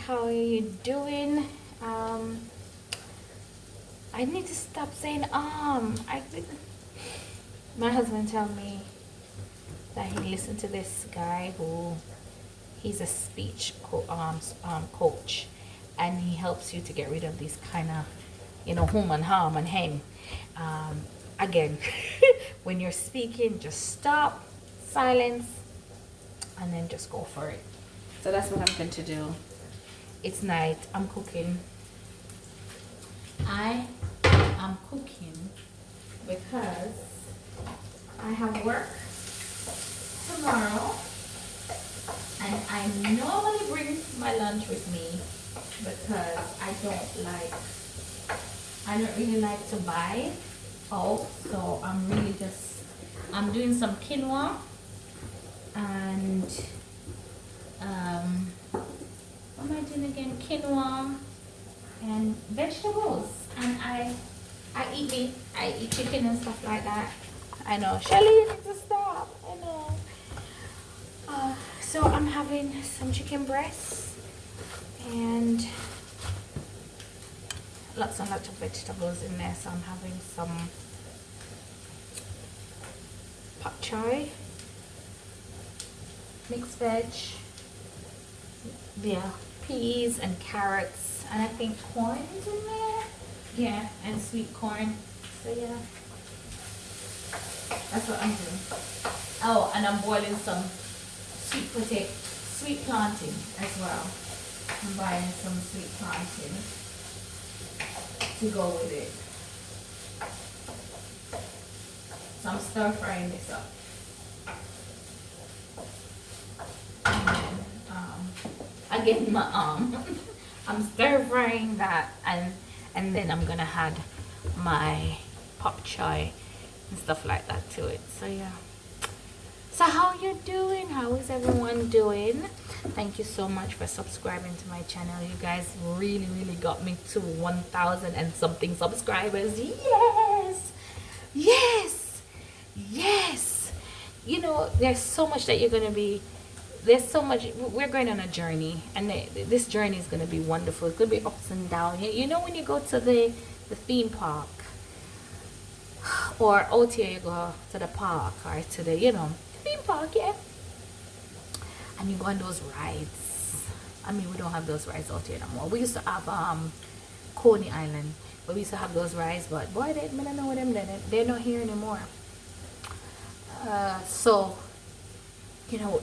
how are you doing? I need to stop saying my husband told me that he listened to this guy who he's a speech coach, and he helps you to get rid of these kind of, hum and harm and hem. Again, when you're speaking, just stop, silence, and then just go for it. So that's what I'm going to do. It's night. I'm cooking. I am cooking because I have work tomorrow, and I normally bring my lunch with me because I don't really like to buy out. So I'm doing some quinoa and what am I doing again? Quinoa and vegetables, and I eat meat. I eat chicken and stuff like that. I know, Shelly, you need to stop. I know. So I'm having some chicken breasts and lots and lots of vegetables in there. So I'm having some pak choi, mixed veg, yeah, peas and carrots, and I think corn is in there. Yeah, and sweet corn. So yeah, that's what I'm doing. Oh, and I'm boiling some sweet plantain as well. I'm buying some sweet plantain to go with it. So I'm stir frying this up. And then, again, my arm. I'm stir frying that, and then I'm gonna add my pak choi and stuff like that to it. So yeah. So how you doing? How is everyone doing? Thank you so much for subscribing to my channel. You guys really got me to 1,000 and something subscribers. Yes. There's so much that you're gonna be. There's so much. We're going on a journey, and this journey is gonna be wonderful. It's gonna be ups and downs. When you go to the theme park, or out here you go to the park, or to the theme park, yeah, and you go on those rides. I mean, we don't have those rides out here no more. We used to have Coney Island, but we used to have those rides, but boy, I don't know them. They're not here anymore. So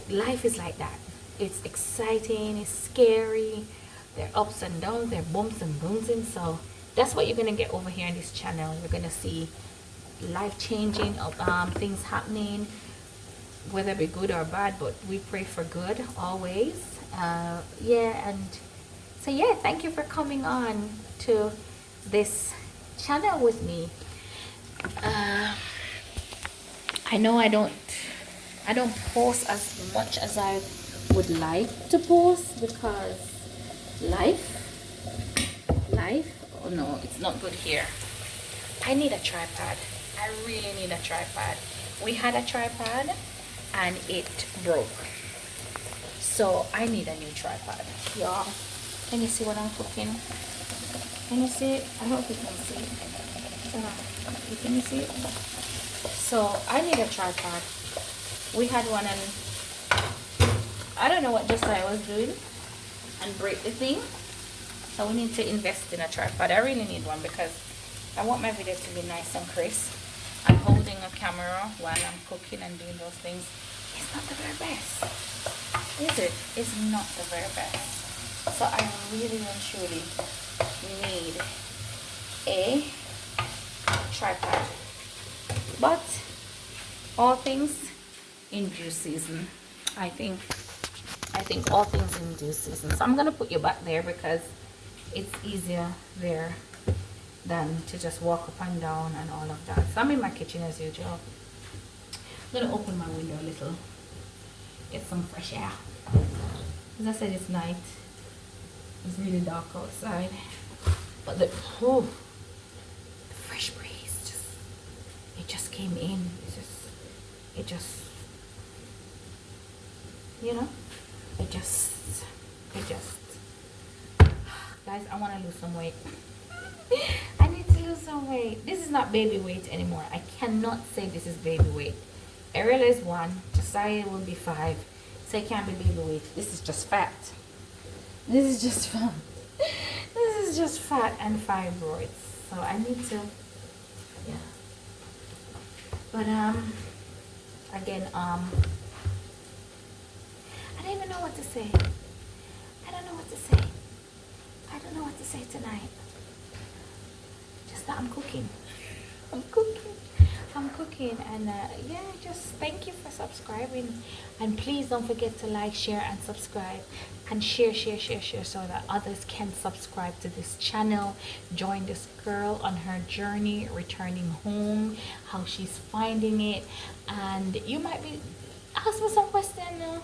life is like that. It's exciting, it's scary, there are ups and downs, there are bumps and bruising. So that's what you're gonna get over here on this channel. You're gonna see life changing, things happening, whether it be good or bad, but we pray for good always. Thank you for coming on to this channel with me. I know I don't post as much as I would like to post because life, oh no, it's not good here. I need a tripod. I really need a tripod. We had a tripod and it broke, so I need a new tripod. Y'all, can you see what I'm cooking? Can you see it? I hope you can see it. Can you see it? So I need a tripod. We had one, and I don't know what Josiah was doing and break the thing. So we need to invest in a tripod. I really need one because I want my video to be nice and crisp. I'm holding a camera while I'm cooking and doing those things. It's not the very best, is it? It's not the very best. So I really and truly need a tripod. But all things in due season. I think all things in due season. So I'm gonna put you back there because it's easier there than to just walk up and down and all of that. So I'm in my kitchen as usual. I'm gonna open my window a little, get some fresh air. As I said, it's night. It's really dark outside, but the fresh breeze just came in. It just Guys, I want to lose some weight. I need to lose some weight. This is not baby weight anymore. I cannot say this is baby weight. Ariel is 1. Josiah will be 5. So it can't be baby weight. This is just fat. This is just fat. This is just fat and fibroids. So I need to, yeah. But again, I don't even know what to say. I don't know what to say. I don't know what to say tonight. Just that I'm cooking. I'm cooking, and yeah, just thank you for subscribing, and please don't forget to like, share, and subscribe, and share so that others can subscribe to this channel. Join this girl on her journey returning home, how she's finding it. And you might be asking some question now.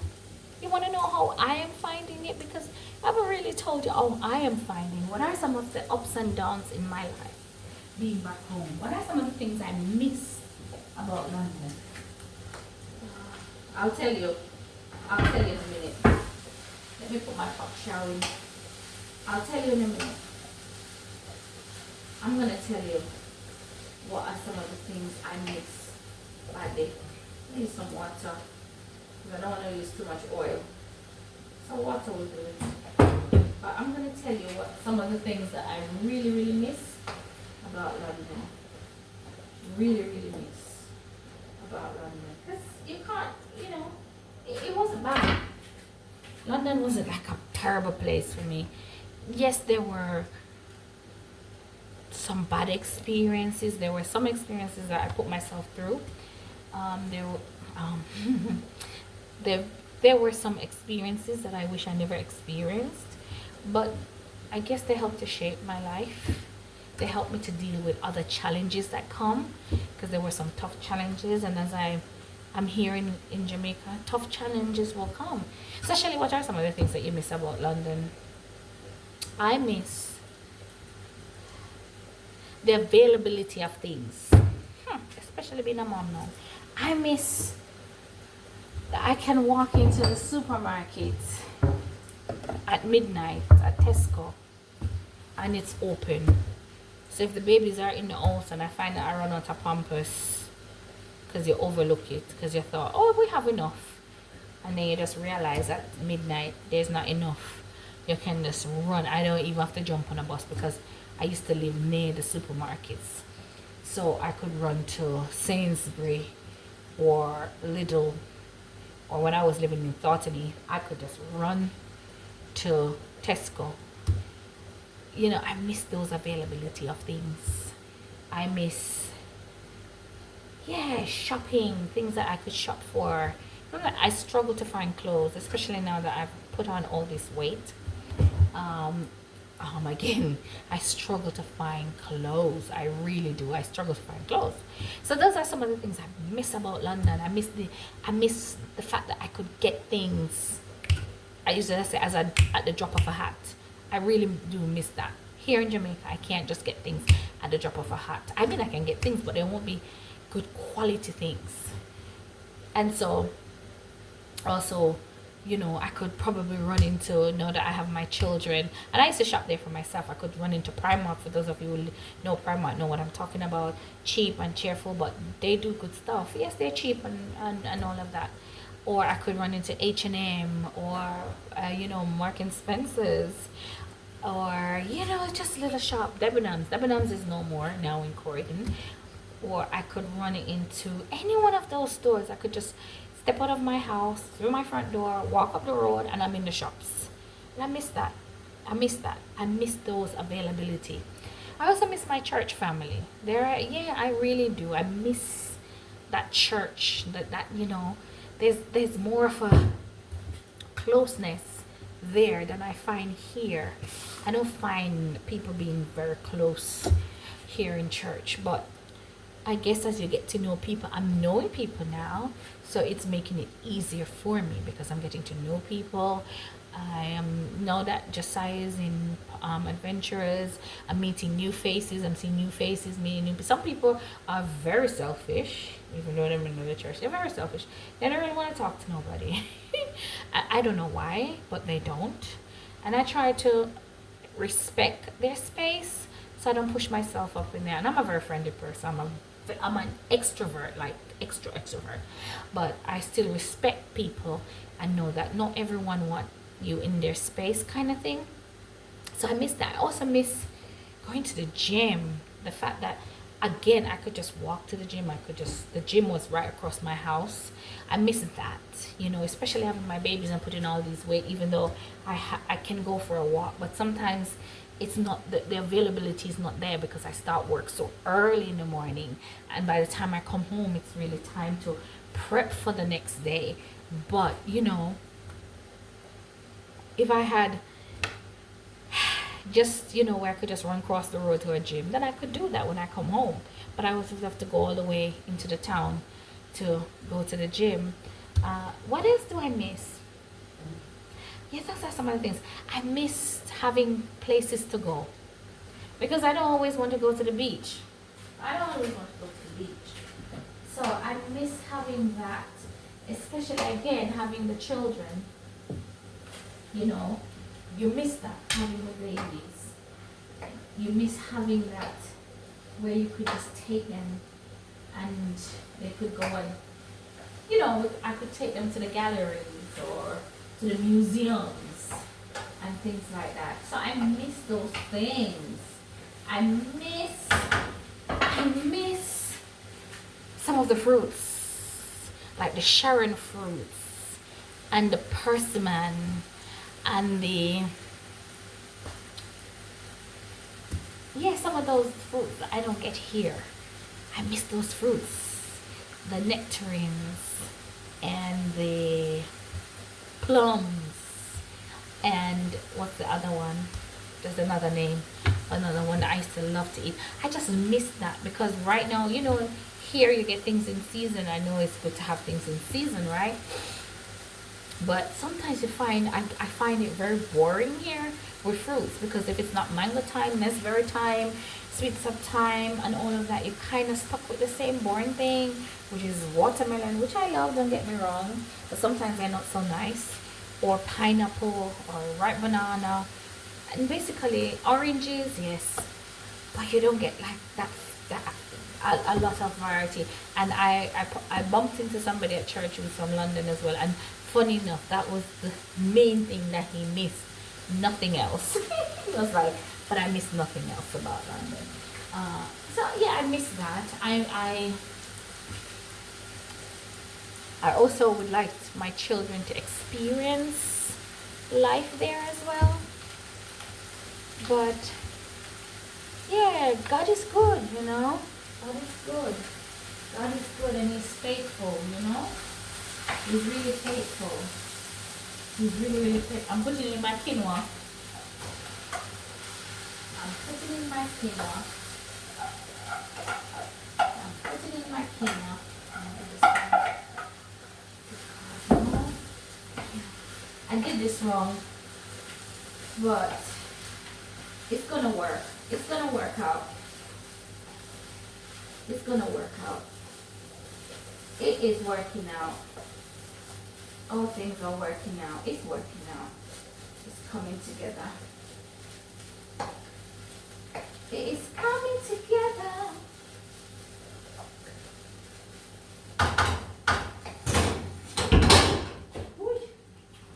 You want to know how I am finding it, because I haven't really told you how I am finding. What are some of the ups and downs in my life being back home? What are some of the things I miss about London? I'll tell you in a minute. Let me put my pot, shall we? I'll tell you in a minute. I'm gonna tell you what are some of the things I miss badly. I need some water, because I don't want to use too much oil. So water will do it. But I'm gonna tell you what some of the things that I really miss about London. Really miss about London, because you can't, you know, it wasn't bad. London wasn't like a terrible place for me. Yes, there were some bad experiences. There were some experiences that I put myself through. There were some experiences that I wish I never experienced, but I guess they helped to shape my life. They helped me to deal with other challenges that come, because there were some tough challenges, and as I'm here in Jamaica, tough challenges will come. So Shelley, what are some of the things that you miss about London? I miss the availability of things, especially being a mom now. I miss that I can walk into the supermarket at midnight at Tesco and it's open. So if the babies are in the house and I find that I run out of Pampers, because you overlook it, because you thought, oh, we have enough, and then you just realize at midnight there's not enough, you can just run. I don't even have to jump on a bus, because I used to live near the supermarkets, so I could run to Sainsbury or Lidl, or when I was living in Thornton, I could just run to Tesco. You know, I miss those availability of things. I miss, yeah, shopping, things that I could shop for. I struggle to find clothes, especially now that I've put on all this weight. Again, I struggle to find clothes. I really do. I struggle to find clothes. So those are some of the things I miss about London. I miss the fact that I could get things. I used to say at the drop of a hat. I really do miss that. Here in Jamaica, I can't just get things at the drop of a hat. I mean, I can get things, but they won't be good quality things. And so, also, you know, I could probably run into, now that I have my children, and I used to shop there for myself, I could run into Primark. For those of you who know Primark, know what I'm talking about. Cheap and cheerful, but they do good stuff. Yes, they're cheap and all of that. Or I could run into H&M, or Mark and Spencer's, or just a little shop. Debenhams is no more now in Croydon. Or I could run into any one of those stores. I could just step out of my house, through my front door, walk up the road, and I'm in the shops. And I miss that. I miss those availability. I also miss my church family. I really do. I miss that church. There's more of a closeness there than I find here. I don't find people being very close here in church, but I guess as you get to know people, I'm knowing people now, so it's making it easier for me, because I'm getting to know people. I am, now that Josiah is in Adventurers, I'm meeting new faces. I'm seeing new faces, meeting new people. Some people are very selfish, even though they're in the church. They're very selfish. They don't really want to talk to nobody. I don't know why, but they don't. And I try to respect their space, so I don't push myself up in there. And I'm a very friendly person. I'm an extrovert, like extra extrovert, but I still respect people and know that not everyone want you in their space, kind of thing. So I miss that. I also miss going to the gym. The fact that, again, I could just walk to the gym. The gym was right across my house. I miss that, especially having my babies and putting all these weight, even though I can go for a walk, but sometimes it's not, the availability is not there because I start work so early in the morning, and by the time I come home, it's really time to prep for the next day. But, if I had just where I could just run across the road to a gym, then I could do that when I come home. But I would have to go all the way into the town to go to the gym. What else do I miss? Yes, those are some of the things. I missed having places to go, because I don't always want to go to the beach. I don't always want to go to the beach. So I miss having that, especially, again, having the children. You miss that, having the babies. You miss having that where you could just take them and they could go and, I could take them to the galleries or to the museums and things like that. So I miss those things. I miss some of the fruits, like the Sharon fruits and the persimmon and some of those fruits that I don't get here. I miss those fruits, the nectarines and the plums, and what's the other one? There's another name, another one that I used to love to eat. I just miss that, because right now, here you get things in season. I know it's good to have things in season, right? But sometimes I find it very boring here with fruits, because if it's not mango time, raspberry time, sweet sap time, and all of that, you're kind of stuck with the same boring thing, which is watermelon, which I love, don't get me wrong, but sometimes they're not so nice, or pineapple, or ripe banana, and basically oranges, yes, but you don't get like that a lot of variety. And I bumped into somebody at church who's from London as well, and funny enough, that was the main thing that he missed, nothing else. He was like, but I miss nothing else about London. So yeah, I miss that. I also would like my children to experience life there as well. But yeah, God is good, God is good. God is good, and He's faithful, He's really faithful. He's really, really faithful. I'm putting in my quinoa. I'm putting in my quinoa. I did this wrong, but it's gonna work. It's gonna work out. It's gonna work out. It is working out. All things are working out. It's working out. It's coming together. It is coming together. Ooh,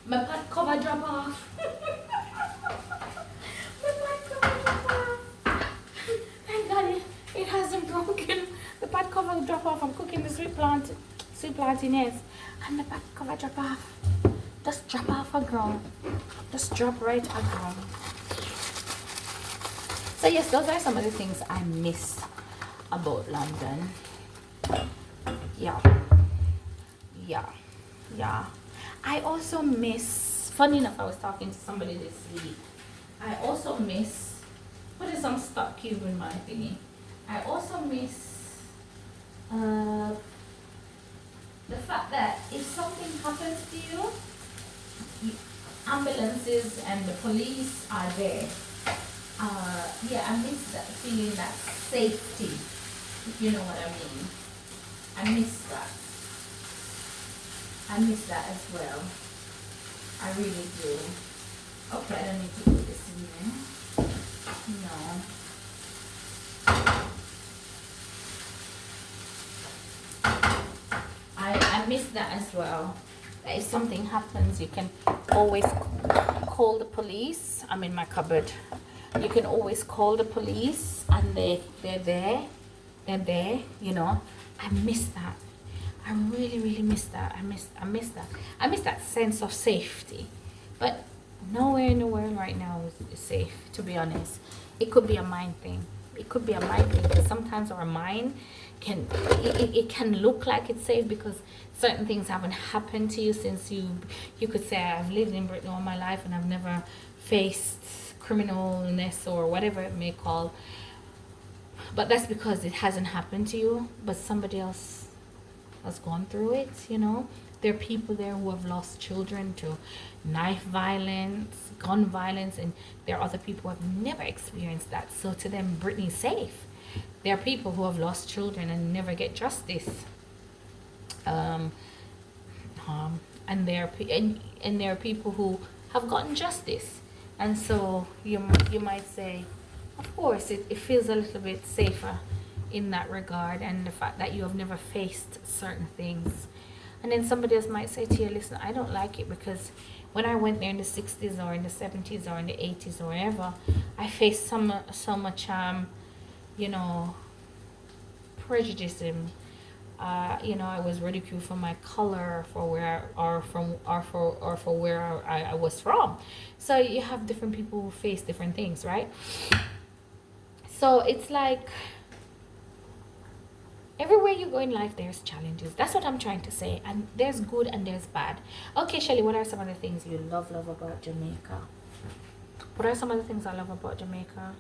my pot cover drop off. My pot cover drop off. Thank God it hasn't broken. The pot cover drop off. I'm cooking the sweet plantains, and the pot cover drop off. Just drop off a ground. Just drop right a ground. So yes, those are some of the things I miss about London. Yeah. I also miss, funny enough, I was talking to somebody this week. I also miss putting some stock cube in my thingy. I also miss the fact that if something happens to you, ambulances and the police are there. Yeah, I miss that feeling, that safety, if you know what I mean. I miss that. I miss that as well. I really do. Okay, I don't need to put this in there. No. I miss that as well. If something happens, you can always call the police. I'm in my cupboard. You can always call the police, and they're there. They're there. You know, I miss that. I really miss that. I miss that. I miss that sense of safety. But nowhere in the world right now is safe. To be honest, it could be a mind thing. It could be a mind thing, because sometimes our mind can it can look like it's safe because certain things haven't happened to you since you could say, I've lived in Britain all my life and I've never faced criminalness or whatever it may call, but that's because it hasn't happened to you, but somebody else has gone through it. You know, there are people there who have lost children to knife violence, gun violence, and there are other people who have never experienced that, so to them Brittany's safe. There are people who have lost children and never get justice. And there are people who have gotten justice, and so you might say, of course, it feels a little bit safer in that regard, and the fact that you have never faced certain things. And then somebody else might say to you, listen, I don't like it because when I went there in the 60s or in the 70s or in the 80s or wherever, I faced so much you know, prejudice. You know, I was ridiculed for my color, for where for where I was from. So you have different people who face different things, right? So it's like everywhere you go in life, there's challenges. That's what I'm trying to say. And there's good and there's bad. Okay, Shelly, what are some of the things you love about Jamaica? What are some of the things I love about Jamaica?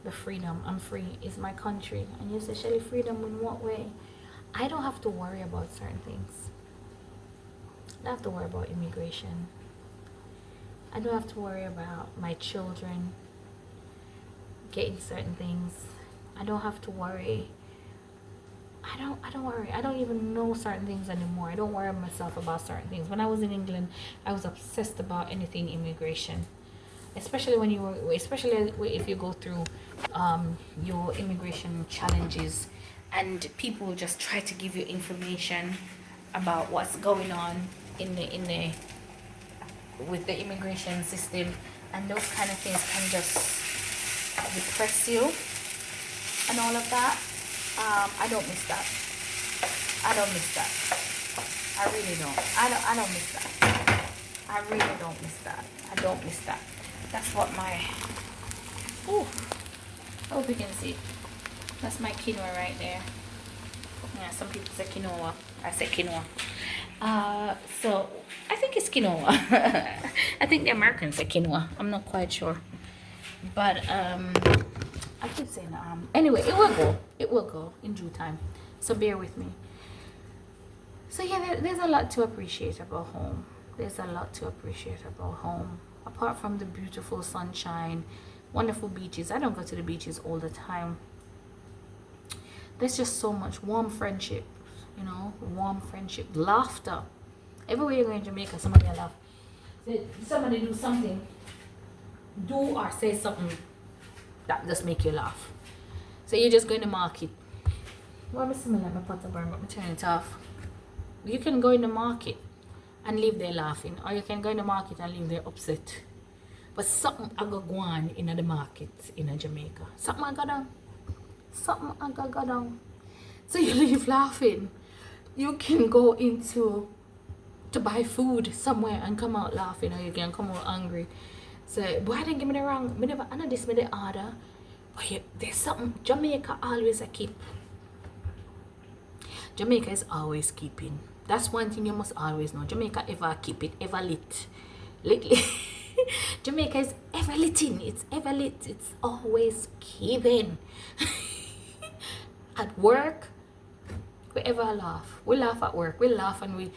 The freedom. I'm free. It's my country. And you say, Shelly, freedom in what way? I don't have to worry about certain things. I don't have to worry about immigration. I don't have to worry about my children getting certain things. I don't have to worry. I don't worry. I don't even know certain things anymore. I don't worry myself about certain things. When I was in England, I was obsessed about anything immigration. Especially if you go through your immigration challenges, and people just try to give you information about what's going on with the immigration system, and those kind of things can just depress you and all of that. I don't miss that. I don't miss that. I really don't. I don't miss that. I really don't miss that. I don't miss that. That's what my, oh, I hope you can see. That's my quinoa right there. Yeah, some people say quinoa. I say quinoa. So I think it's quinoa. I think the Americans say quinoa. I'm not quite sure. But I keep saying anyway, it will go. It will go in due time. So bear with me. So yeah, there's a lot to appreciate about home. There's a lot to appreciate about home. Apart from the beautiful sunshine, wonderful beaches. I don't go to the beaches all the time. There's just so much warm friendship, you know, warm friendship, laughter. Everywhere you go in Jamaica, somebody will laugh. Somebody do something, do or say something that just make you laugh. So you just go in the market. Well, I'm smelling like my pot of burn, but I'm turning it off. You can go in the market and leave there laughing, or you can go in the market and leave there upset. But something I go on in the market in Jamaica. Something I got on. Something I got on. So you leave laughing. You can go into to buy food somewhere and come out laughing, or you can come out angry. So boy, didn't give me the wrong. Me never honor this me the order. But yeah, there's something Jamaica always a keep. Jamaica is always keeping. That's one thing you must always know. Jamaica ever keep it, ever lit. Lately, Jamaica is ever litting. It's ever lit. It's always keeping. At work, we ever laugh. We laugh at work. We laugh, and we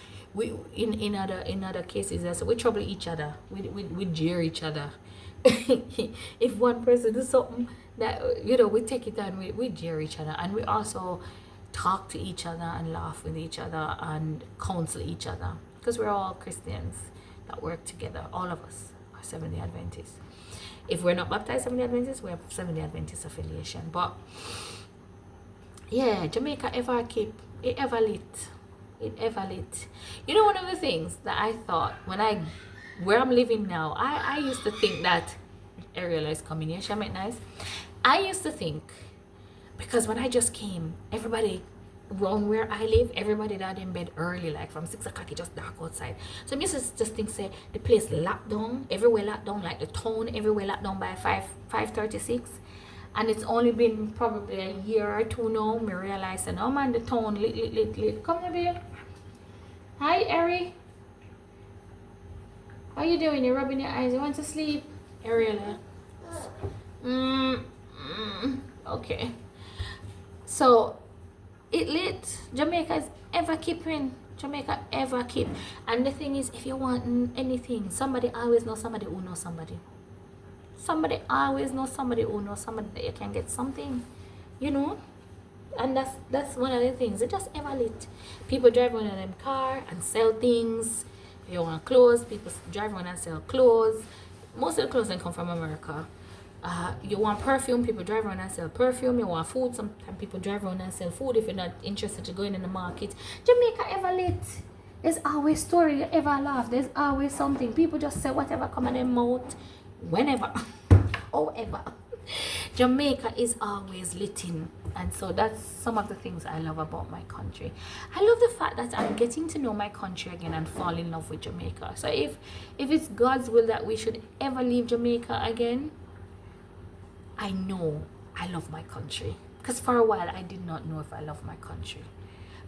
in other cases, we trouble each other. We jeer each other. If one person does something that, you know, we take it and we jeer each other, and we also talk to each other and laugh with each other and counsel each other, because we're all Christians that work together. All of us or Seventh-day Adventist. If we're not baptized Seventh-day Adventist, we have Seventh-day Adventist affiliation. But yeah, Jamaica ever keep it ever lit. It ever lit. You know, one of the things that I thought when I where I'm living now, I used to think that Ariel is coming here, she make nice. I used to think, because when I just came, everybody around where I live, everybody that in bed early, like from 6 o'clock, it just dark outside. So I used to just think, say, the place locked down, everywhere locked down, like the town, everywhere locked down by 5:36. And it's only been probably a year or two now, me realize, and oh man, the town lit. Come here, babe. Hi, Ari. How you doing? You're rubbing your eyes. You want to sleep? Ariella. Okay. So, it lit. Jamaica is ever keeping. Jamaica ever keep. And the thing is, if you want anything, somebody always knows somebody who knows somebody. Somebody always knows somebody who knows somebody that you can get something, you know. And that's one of the things. It just ever lit. People drive around in them car and sell things. If you want clothes, people drive around and sell clothes. Most of the clothes then come from America. You want perfume, people drive around and sell perfume. You want food, sometimes people drive around and sell food if you're not interested in going in the market. Jamaica ever lit. There's always story, you ever laugh. There's always something. People just say whatever come in their mouth, whenever, however. Jamaica is always lit in, and so that's some of the things I love about my country. I love the fact that I'm getting to know my country again and fall in love with Jamaica. So if it's God's will that we should ever leave Jamaica again, I know I love my country, because for a while I did not know if I love my country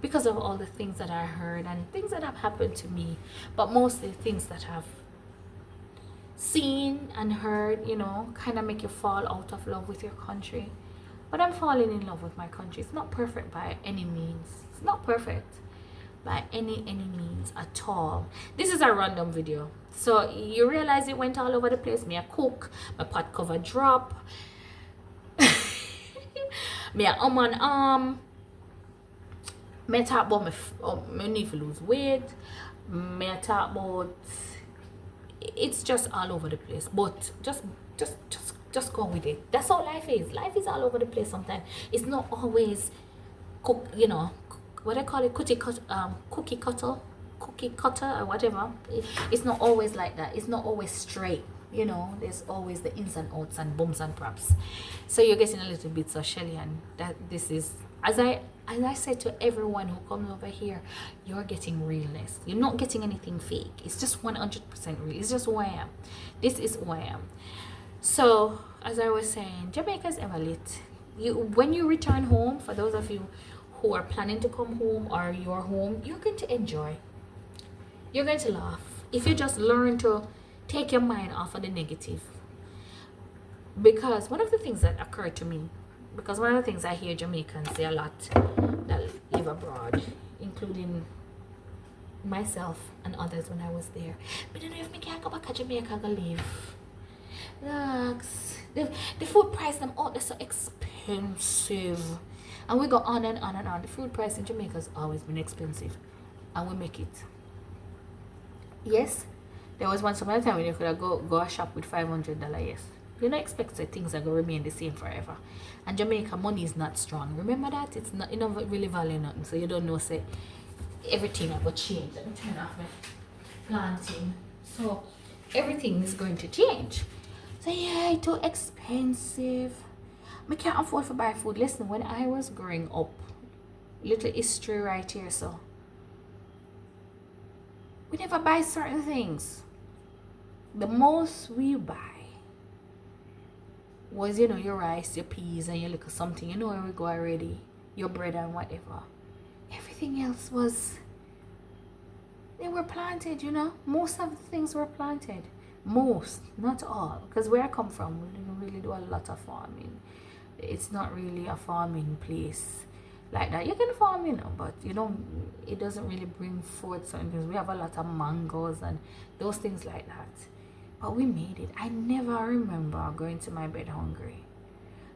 because of all the things that I heard and things that have happened to me, but mostly things that have seen and heard, you know, kind of make you fall out of love with your country. But I'm falling in love with my country. It's not perfect by any means. It's not perfect by any means at all. This is a random video, so you realize it went all over the place. Me a cook, my pot cover drop, me a on me talk about me need to lose weight, me talk about, it's just all over the place. But just go with it. That's how life is. Life is all over the place sometimes. It's not always cook, you know, what I call it, cookie cutter or whatever. It's not always like that. It's not always straight, you know. There's always the ins and outs and bumps and props. So you're getting a little bit of Shelley-ann. That this is, as I said to everyone who comes over here, you're getting realness. You're not getting anything fake. It's just 100% real. It's just who I am. This is who I am. So, as I was saying, Jamaica's ever lit. When you return home, for those of you who are planning to come home or you're home, you're going to enjoy. You're going to laugh. If you just learn to take your mind off of the negative. Because one of the things that occurred to me, because one of the things I hear Jamaicans say a lot that live abroad, including myself and others when I was there, but I don't know if I can go back to Jamaica and leave. Look, the food price them out, they're so expensive. And we go on and on and on. The food price in Jamaica has always been expensive. And we make it. Yes, there was once upon a time when you could go a shop with $500, yes. You don't expect that things are going to remain the same forever. And Jamaica, money is not strong. Remember that? It's not, you don't really value nothing. So you don't know, say, everything will change. Let me turn off my planting. So everything is going to change. So yeah, it's too expensive. I can't afford to buy food. Listen, when I was growing up, little history right here, so we never buy certain things. The most we buy was, you know, your rice, your peas, and your little something, you know, where we go already, your bread and whatever. Everything else was, they were planted, you know. Most of the things were planted. Most, not all, because where I come from, we didn't really do a lot of farming. It's not really a farming place like that. You can farm, you know, but you don't, it doesn't really bring forth certain things. We have a lot of mangoes and those things like that. But we made it. I never remember going to my bed hungry.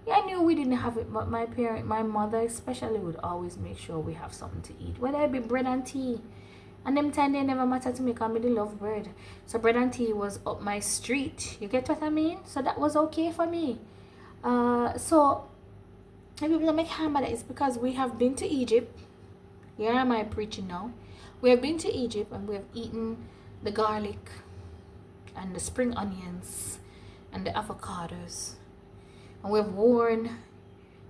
Yeah, I knew we didn't have it, but my mother especially would always make sure we have something to eat. Whether it be bread and tea, And them time they never matter to me because me love bread. So bread and tea was up my street. You get what I mean? So that was okay for me. So maybe people make hammer that is because we have been to Egypt. Here am I preaching now. We have been to Egypt and we have eaten the garlic and the spring onions and the avocados. And we have worn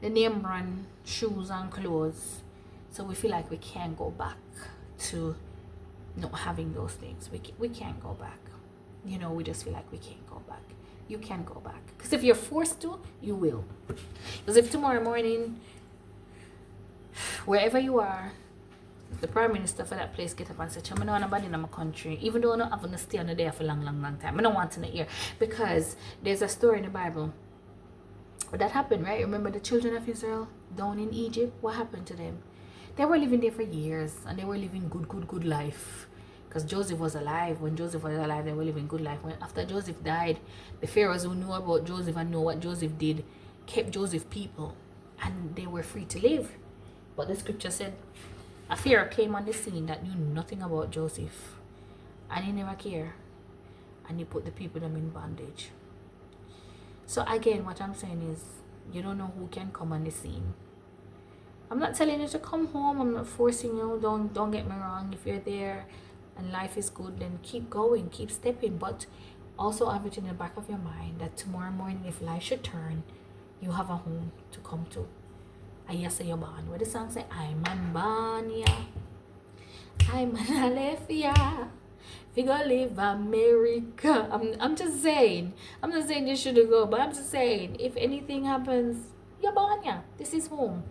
the name brand shoes and clothes. So we feel like we can't go back to not having those things. We can't go back. You know, we just feel like we can't go back. You can go back. Because if you're forced to, you will. Because if tomorrow morning, wherever you are, the prime minister for that place get up and say, I don't want nobody in my country, even though I'm not having to stay on the there for a long time. I don't want to hear. Because there's a story in the Bible that happened, right? Remember the children of Israel down in Egypt? What happened to them? They were living there for years and they were living good life. Because Joseph was alive. When Joseph was alive, they were living good life. When after Joseph died, the pharaohs who knew about Joseph and know what Joseph did kept Joseph people and they were free to live. But the scripture said a pharaoh came on the scene that knew nothing about Joseph and he never cared, and he put the people them in bondage. So again, what I'm saying is, you don't know who can come on the scene. I'm not telling you to come home. I'm not forcing you. Don't get me wrong. If you're there and life is good, then keep going, keep stepping. But also have it in the back of your mind that tomorrow morning, if life should turn, you have a home to come to. And yes, you're born. Where the song say, I'm a born, yeah. I'm an left, yeah. Figure live America. I'm just saying. I'm not saying you shouldn't go, but I'm just saying, if anything happens, you're born, yeah. This is home.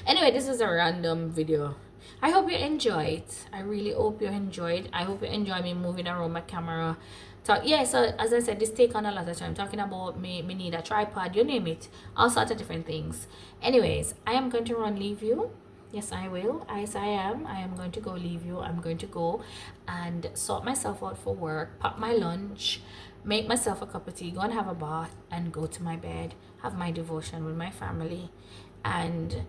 Anyway, this is a random video. I hope you enjoy it. I really hope you enjoyed. I hope you enjoy me moving around my camera. So as I said, this take on a lot of time. Talking about me need a tripod, you name it. All sorts of different things. Anyways, I am going to leave you. Yes, I will. Yes, I am. I am going to go leave you. I'm going to go and sort myself out for work, pack my lunch, make myself a cup of tea, go and have a bath, and go to my bed, have my devotion with my family. And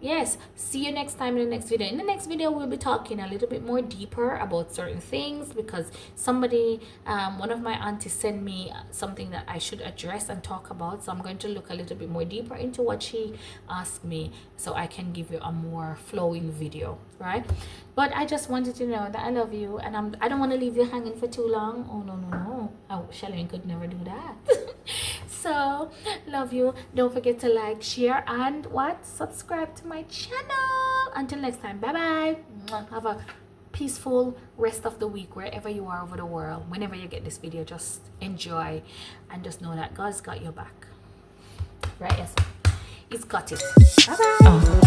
yes, see you next time in the next video. In the next video, we'll be talking a little bit more deeper about certain things because somebody, one of my aunties sent me something that I should address and talk about. So I'm going to look a little bit more deeper into what she asked me so I can give you a more flowing video, right? But I just wanted to know that I love you and I don't want to leave you hanging for too long. Oh, no. Oh, Shelley-ann could never do that. So, love you. Don't forget to like, share, and subscribe to my channel. Until next time, bye-bye. Have a peaceful rest of the week wherever you are over the world. Whenever you get this video, just enjoy and just know that God's got your back. Right? Yes. He's got it. Bye-bye.